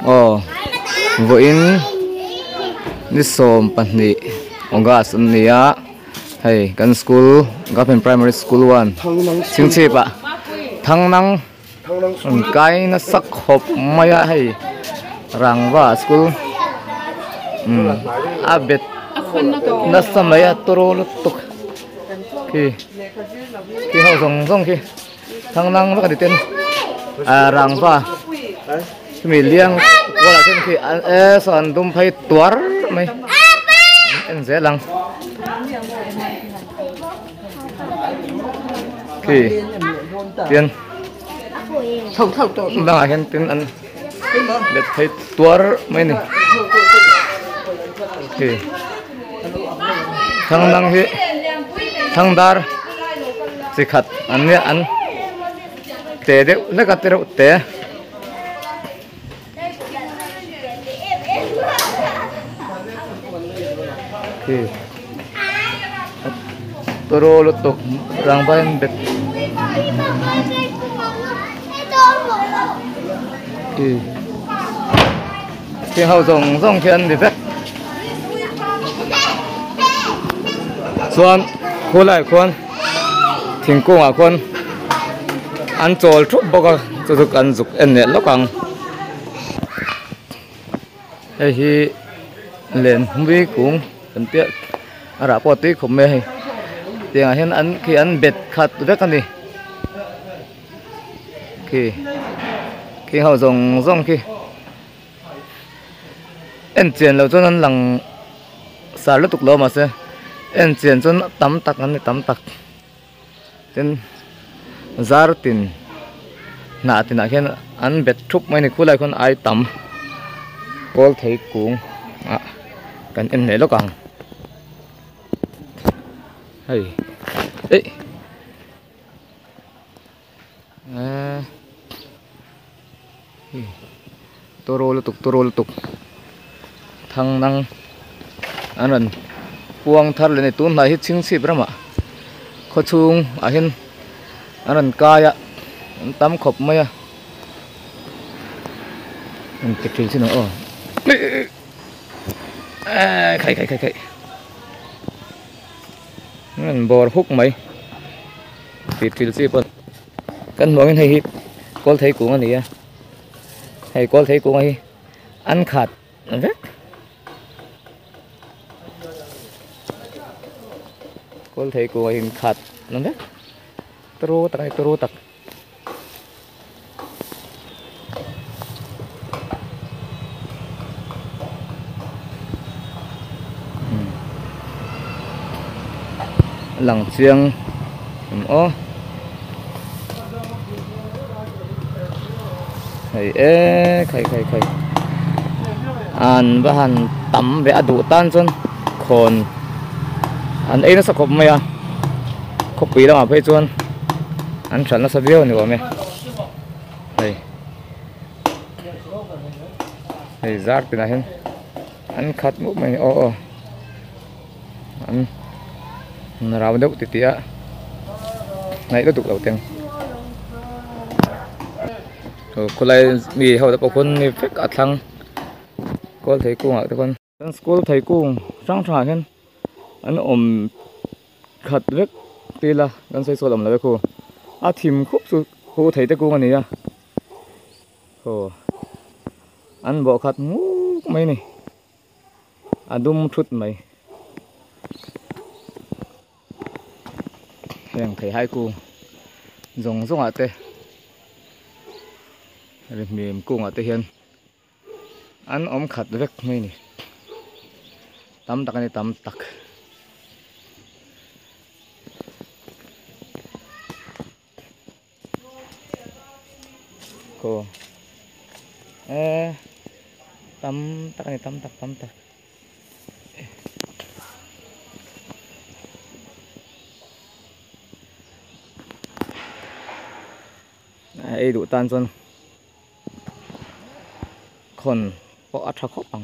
oh voin ni som pahni onga sunnia hey kan school gapen primary school 1 chingchi pa thangnang kai na sak khop maya hey rangwa school abet na samaya toro tuk ki hau song ki thangnang ba ka ten rangwa mi liang wala ten ki son dum phai tuar mai en dễ lăng ki tiền đang ở hiện tiền ăn để thấy tuar mấy này ki thằng năng hi thằng dar chỉ khát ăn nhé ăn tê đấy lấy cái tê đâu tê ki toro lutuk rang bayan bet ki hau zong thiên thì rất xuân khu lại con thiên cung à con ăn trộn chút bao cái dục ăn dục ăn nhẹ lắm càng đây thì lên với cũng cần tiết ra bỏ tí không mê tiếng hiện ăn khi ăn bệt khát rất cái gì khi họ dùng khi em tiền lâu cho nên lằng xả lúc tục lâu mà xem em tiền cho nó tắm tắc anh tắm tắc nên giá tiền nã tiền nã khi ăn bệt chúc mấy này khu lại con ai tắm có thấy cũng cần em này nó càng hey ấy toro lutuk thằng năng anh puang thar lên này tuôn lại hết chính xịp lắm ạ khó chung à hen anh cay ạ tắm khop mấy à anh kẹt trên nó khai anh bò hút mấy kẹt xịp cần nói cái này có thấy cũng anh này hay có thấy cũng ấy ăn khát rất có thấy cũng ấy khát nó rất tro tắc lằng chiêng ó khai an ba han tắm về adu tan chun khon an ấy nó sắp khop mày à khop pi đâu mà phải chun an chắn nó sắp viêu nữa mày này rác từ này hen an khát ngủ mày an rau đậu tí tía này nó tục đầu tiên cô lại nghỉ hậu tập con nghỉ phép cả thằng cô thấy cô ạ con cô thấy cô răng trà hen anh ôm khát rất tê là anh xây số làm lại cô thìm khúc cô thấy tới cô này à anh bỏ khát ngủ mấy này đum chút mày hiện thấy hai cô giống ạ tê mềm cung ở tây hiền ăn ốm khát rất mấy này tắm tắc này tắm tắc cô tắm tắc này tắm tắc đủ tan xuânคนเพราะอัฐเขาปัง